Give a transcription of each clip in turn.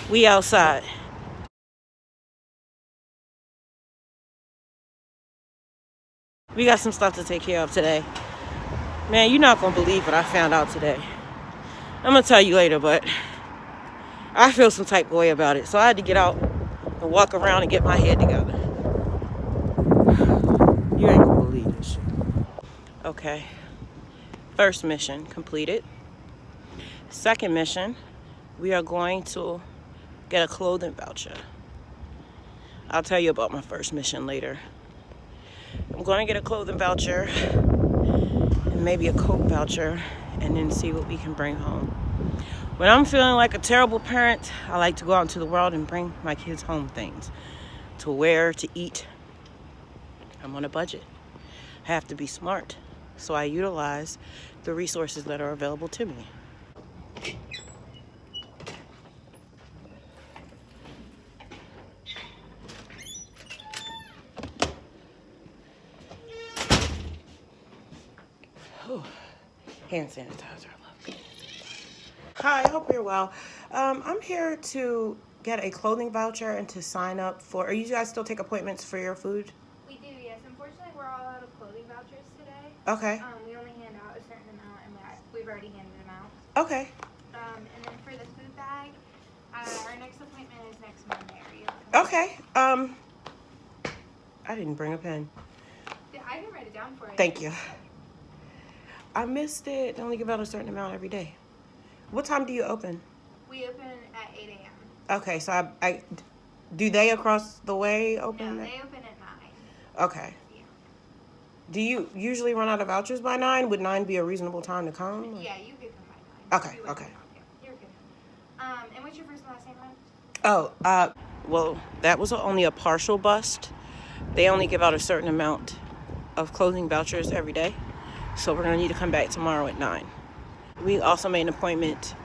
We outside. We got some stuff to take care of today. Man, you're not going to believe what I found out today. I'm going to tell you later, but I feel some type of way about it. So I had to get out and walk around and get my head together. You ain't going to believe this shit. Okay. First mission completed. Second mission, we are going to get a clothing voucher. I'll tell you about my first mission later. I'm going to get a clothing voucher and maybe a coat voucher and then see what we can bring home. When I'm feeling like a terrible parent, I like to go out into the world and bring my kids home things to wear, to eat. I'm on a budget. I have to be smart, so I utilize the resources that are available to me. Whew. Hand sanitizer. I love hand sanitizer. Hi, I hope you're well. I'm here to get a clothing voucher and to sign up for. Are you guys still take appointments for your food? We do, yes. Unfortunately, we're all out of clothing vouchers today. Okay. We only hand out a certain amount, and we've already handed them out. Okay. And then for the food bag, our next appointment is next Monday. Are you okay. I didn't bring a pen. I can write it down for you. Thank you. I missed it. They only give out a certain amount every day. What time do you open? We open at 8 a.m. Okay, so I do they across the way open? No, they open at 9. Okay. Yeah. Do you usually run out of vouchers by 9? Would 9 be a reasonable time to come? Or? Yeah, you could come by 9. Okay, okay. You're good. And what's your first and last name, hon? Oh, well, that was only a partial bust. They only give out a certain amount of clothing vouchers every day. So we're going to need to come back tomorrow at 9. We also made an appointment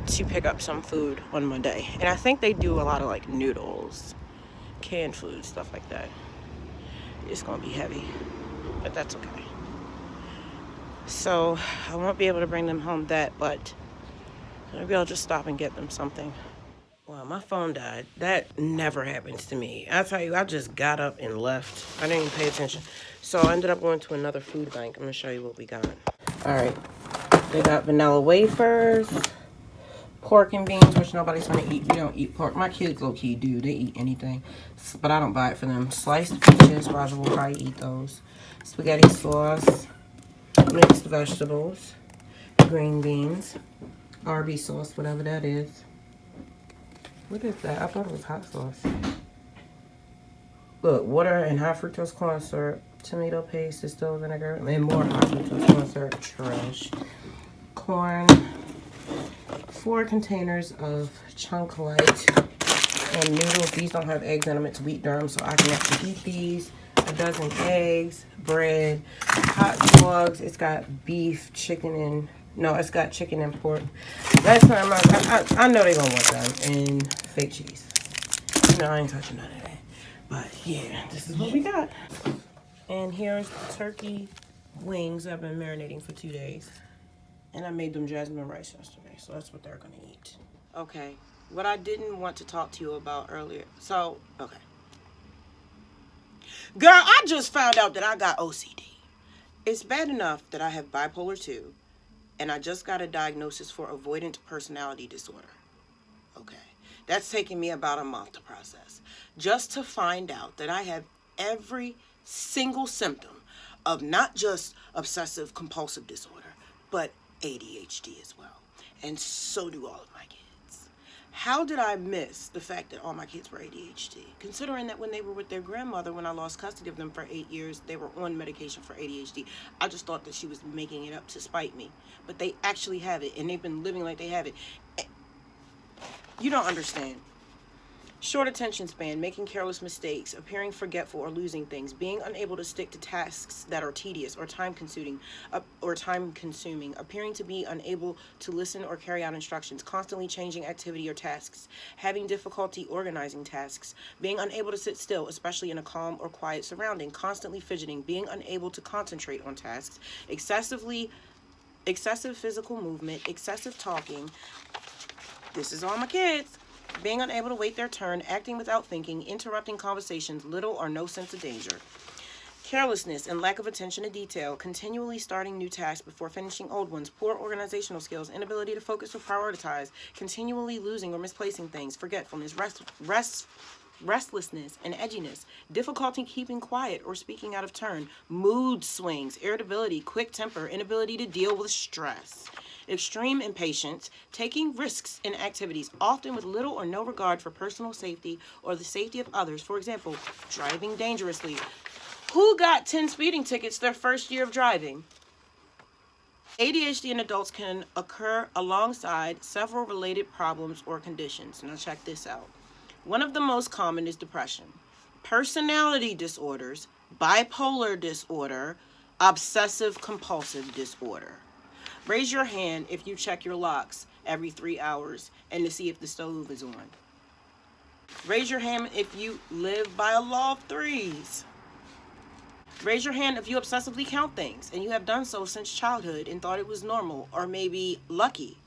to pick up some food on Monday. And I think they do a lot of like noodles, canned food, stuff like that. It's going to be heavy, but that's okay. So I won't be able to bring them home but maybe I'll just stop and get them something. Well, my phone died. That never happens to me. I tell you, I just got up and left. I didn't even pay attention. So I ended up going to another food bank. I'm going to show you what we got. All right. They got vanilla wafers, pork and beans, which nobody's going to eat. We don't eat pork. My kids low-key do. They eat anything. But I don't buy it for them. Sliced peaches. Roger will probably eat those. Spaghetti sauce. Mixed vegetables. Green beans. Arby's sauce, whatever that is. What is that? I thought it was hot sauce. Look, water and high fructose corn syrup, tomato paste, distilled vinegar, and more high fructose corn syrup. Trash. Corn. 4 containers of chunk light and noodles. These don't have eggs in them. It's wheat germ, so I can actually eat these. A dozen eggs, bread, hot dogs. It's got beef, chicken, and no, it's got chicken and pork. Last time I know they're gonna want that, and fake cheese. You know, I ain't touching none of that. But yeah, this is what we got. And here's the turkey wings I've been marinating for 2 days. And I made them jasmine rice yesterday, so that's what they're gonna eat. Okay, what I didn't want to talk to you about earlier. So, okay. Girl, I just found out that I got OCD. It's bad enough that I have bipolar 2. And I just got a diagnosis for avoidant personality disorder. Okay. That's taken me about a month to process. Just to find out that I have every single symptom of not just obsessive compulsive disorder, but ADHD as well. And so do all of my kids. How did I miss the fact that all my kids were ADHD? Considering that when they were with their grandmother, when I lost custody of them for 8 years, they were on medication for ADHD. I just thought that she was making it up to spite me. But they actually have it, and they've been living like they have it. You don't understand. Short attention span, making careless mistakes, appearing forgetful or losing things, being unable to stick to tasks that are tedious or time-consuming, appearing to be unable to listen or carry out instructions, constantly changing activity or tasks, having difficulty organizing tasks, being unable to sit still, especially in a calm or quiet surrounding, constantly fidgeting, being unable to concentrate on tasks, excessive physical movement, excessive talking. This is all my kids. being unable to wait their turn, acting without thinking, interrupting conversations, little or no sense of danger. Carelessness and lack of attention to detail, continually starting new tasks before finishing old ones, poor organizational skills, inability to focus or prioritize, continually losing or misplacing things, forgetfulness, restlessness and edginess, difficulty keeping quiet or speaking out of turn, mood swings, irritability, quick temper, inability to deal with stress, extreme impatience, taking risks in activities, often with little or no regard for personal safety or the safety of others. For example, driving dangerously. Who got 10 speeding tickets their first year of driving? ADHD in adults can occur alongside several related problems or conditions. Now check this out. One of the most common is depression, personality disorders, bipolar disorder, obsessive compulsive disorder. Raise your hand if you check your locks every 3 hours and to see if the stove is on. Raise your hand if you live by a law of threes. Raise your hand if you obsessively count things and you have done so since childhood and thought it was normal or maybe lucky.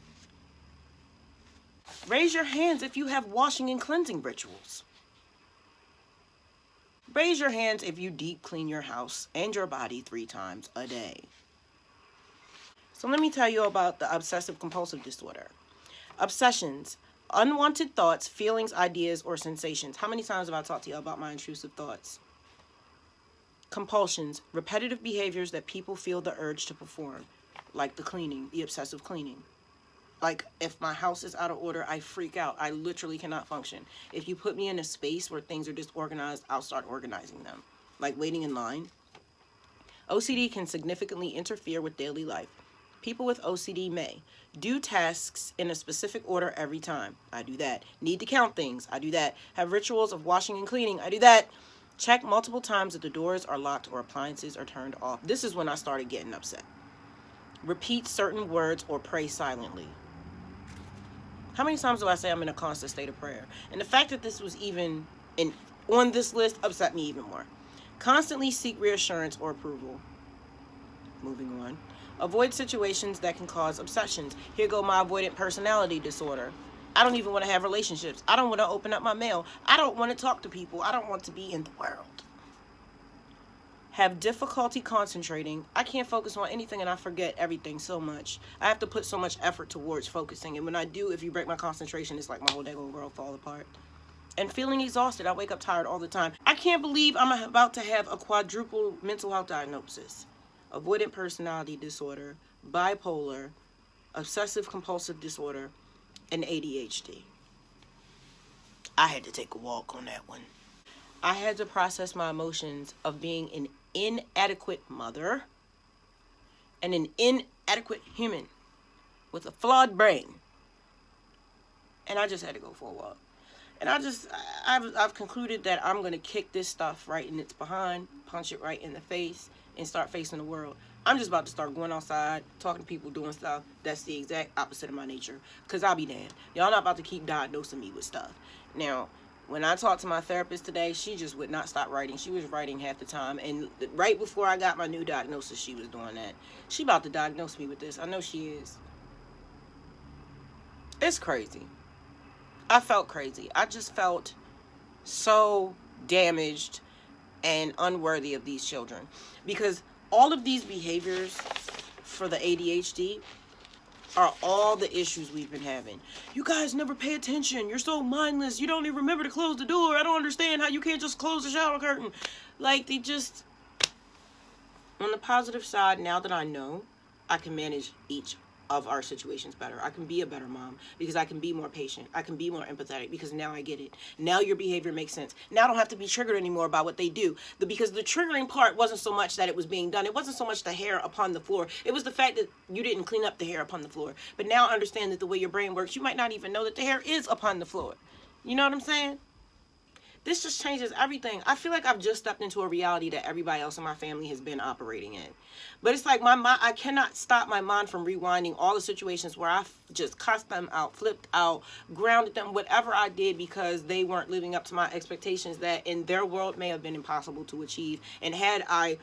Raise your hands if you have washing and cleansing rituals. Raise your hands if you deep clean your house and your body 3 times a day. So let me tell you about the obsessive compulsive disorder. Obsessions, unwanted thoughts, feelings, ideas, or sensations. How many times have I talked to you about my intrusive thoughts? Compulsions, repetitive behaviors that people feel the urge to perform, like the cleaning, the obsessive cleaning. Like, if my house is out of order, I freak out. I literally cannot function. If you put me in a space where things are disorganized, I'll start organizing them. Like waiting in line. OCD can significantly interfere with daily life. People with OCD may do tasks in a specific order every time. I do that. Need to count things. I do that. Have rituals of washing and cleaning. I do that. Check multiple times that the doors are locked or appliances are turned off. This is when I started getting upset. Repeat certain words or pray silently. How many times do I say I'm in a constant state of prayer? And the fact that this was even on this list upset me even more. Constantly seek reassurance or approval. Moving on. Avoid situations that can cause obsessions. Here go my avoidant personality disorder. I don't even want to have relationships. I don't want to open up my mail. I don't want to talk to people. I don't want to be in the world. Have difficulty concentrating. I can't focus on anything and I forget everything so much. I have to put so much effort towards focusing. And when I do, if you break my concentration, it's like my whole daggone world fall apart. And feeling exhausted. I wake up tired all the time. I can't believe I'm about to have a quadruple mental health diagnosis. Avoidant personality disorder, bipolar, obsessive compulsive disorder, and ADHD. I had to take a walk on that one. I had to process my emotions of being an inadequate mother and an inadequate human with a flawed brain. And I just had to go for a walk. And I've concluded that I'm going to kick this stuff right in its behind, punch it right in the face, and start facing the world. I'm just about to start going outside, talking to people, doing stuff that's the exact opposite of my nature. Because I'll be damned. Y'all not about to keep diagnosing me with stuff. Now, when I talked to my therapist today, she just would not stop writing. She was writing half the time. And right before I got my new diagnosis, she was doing that. She about to diagnose me with this. I know she is. It's crazy. I felt crazy. I just felt so damaged and unworthy of these children. Because all of these behaviors for the ADHD are all the issues we've been having. You guys never pay attention. You're so mindless. You don't even remember to close the door. I don't understand how you can't just close the shower curtain. Like, they just... On the positive side, now that I know, I can manage each of our situations better. I can be a better mom because I can be more patient. I can be more empathetic because now I get it. Now your behavior makes sense. Now I don't have to be triggered anymore by what they do. Because the triggering part wasn't so much that it was being done. It wasn't so much the hair upon the floor. It was the fact that you didn't clean up the hair upon the floor. But now I understand that the way your brain works, you might not even know that the hair is upon the floor. You know what I'm saying? This just changes everything. I feel like I've just stepped into a reality that everybody else in my family has been operating in. But it's like my mind, I cannot stop my mind from rewinding all the situations where I just cussed them out, flipped out, grounded them, whatever I did because they weren't living up to my expectations that in their world may have been impossible to achieve. And had I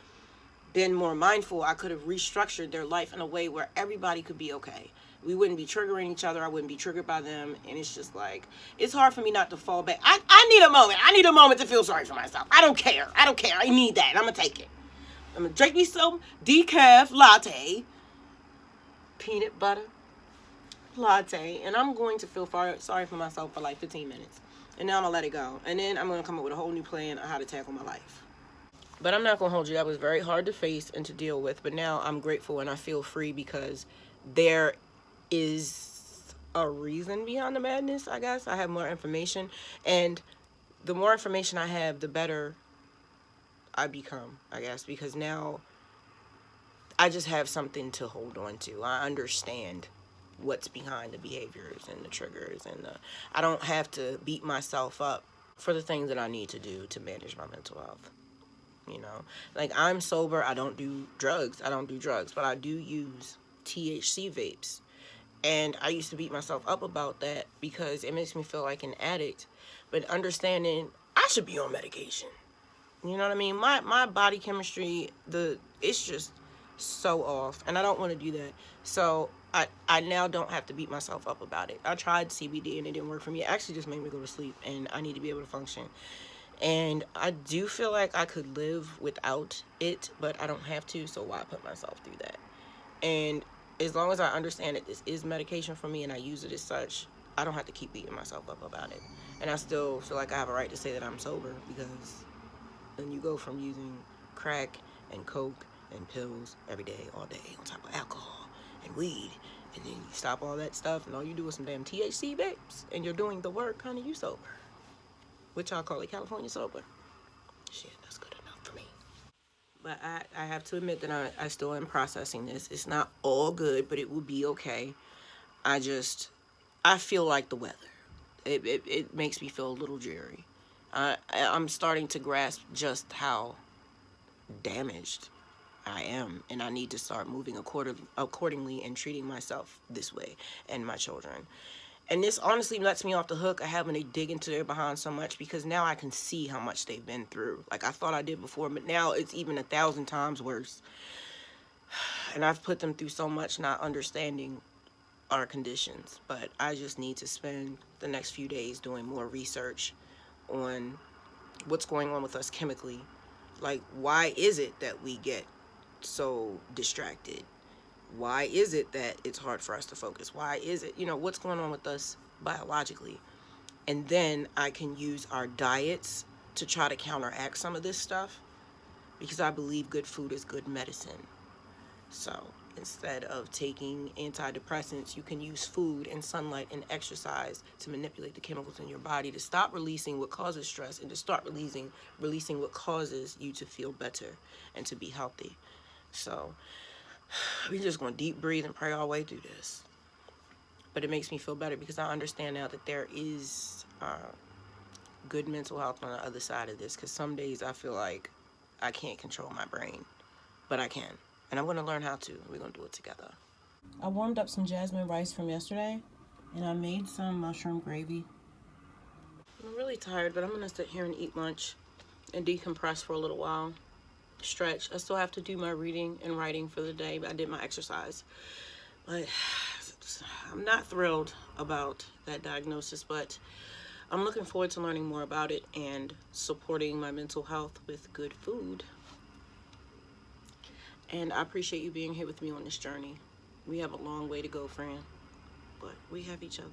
been more mindful, I could have restructured their life in a way where everybody could be okay. We wouldn't be triggering each other. I wouldn't be triggered by them. And it's just like, it's hard for me not to fall back. I need a moment. I need a moment to feel sorry for myself. I don't care. I need that. I'm going to take it. I'm going to drink me some decaf latte, peanut butter latte, and I'm going to feel sorry for myself for like 15 minutes. And then I'm going to let it go. And then I'm going to come up with a whole new plan on how to tackle my life. But I'm not going to hold you. That was very hard to face and to deal with. But now I'm grateful and I feel free because there is a reason behind the madness, I guess. I have more information. And the more information I have, the better I become, I guess. Because now I just have something to hold on to. I understand what's behind the behaviors and the triggers. And I don't have to beat myself up for the things that I need to do to manage my mental health. You know, like I'm sober. I don't do drugs. But I do use THC vapes. And I used to beat myself up about that because it makes me feel like an addict. But understanding I should be on medication. You know what I mean? My body chemistry, it's just so off. And I don't want to do that. So I now don't have to beat myself up about it. I tried CBD and it didn't work for me. It actually just made me go to sleep. And I need to be able to function. And I do feel like I could live without it, but I don't have to, so why put myself through that? And as long as I understand that this is medication for me and I use it as such, I don't have to keep beating myself up about it. And I still feel like I have a right to say that I'm sober, because then you go from using crack and coke and pills every day, all day, on top of alcohol and weed, and then you stop all that stuff and all you do is some damn THC vapes, and you're doing the work, honey, you sober. Which I'll call it California sober. Shit, that's good enough for me. But I have to admit that I still am processing this. It's not all good, but it will be okay. I feel like the weather. It makes me feel a little dreary. I'm starting to grasp just how damaged I am, and I need to start moving accordingly and treating myself this way and my children. And this honestly lets me off the hook of having to dig into their behind so much, because now I can see how much they've been through. Like I thought I did before, but now it's even 1,000 times worse. And I've put them through so much not understanding our conditions. But I just need to spend the next few days doing more research on what's going on with us chemically. Like, why is it that we get so distracted? Why is it that it's hard for us to focus? Why is it, what's going on with us biologically? And then I can use our diets to try to counteract some of this stuff, because I believe good food is good medicine. So instead of taking antidepressants, you can use food and sunlight and exercise to manipulate the chemicals in your body to stop releasing what causes stress and to start releasing what causes you to feel better and to be healthy. So we're just going to deep breathe and pray our way through this. But it makes me feel better because I understand now that there is good mental health on the other side of this. Because some days I feel like I can't control my brain, but I can. And I'm going to learn how to. We're going to do it together. I warmed up some jasmine rice from yesterday, and I made some mushroom gravy. I'm really tired, but I'm going to sit here and eat lunch and decompress for a little while. Stretch. I still have to do my reading and writing for the day, but I did my exercise. But I'm not thrilled about that diagnosis, but I'm looking forward to learning more about it and supporting my mental health with good food. And I appreciate you being here with me on this journey. We have a long way to go, friend, but we have each other.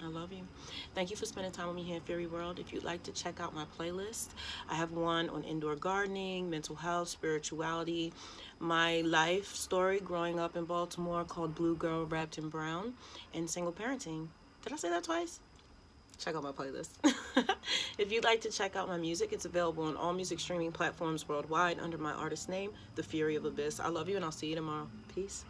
I love you. Thank you for spending time with me here in Fairy World. If you'd like to check out my playlist, I have one on indoor gardening, mental health, spirituality, my life story growing up in Baltimore called Blue Girl Wrapped in Brown, and single parenting. Did I say that twice? Check out my playlist. If you'd like to check out my music, it's available on all music streaming platforms worldwide under my artist name, The Fury of Abyss. I love you, and I'll see you tomorrow. Peace.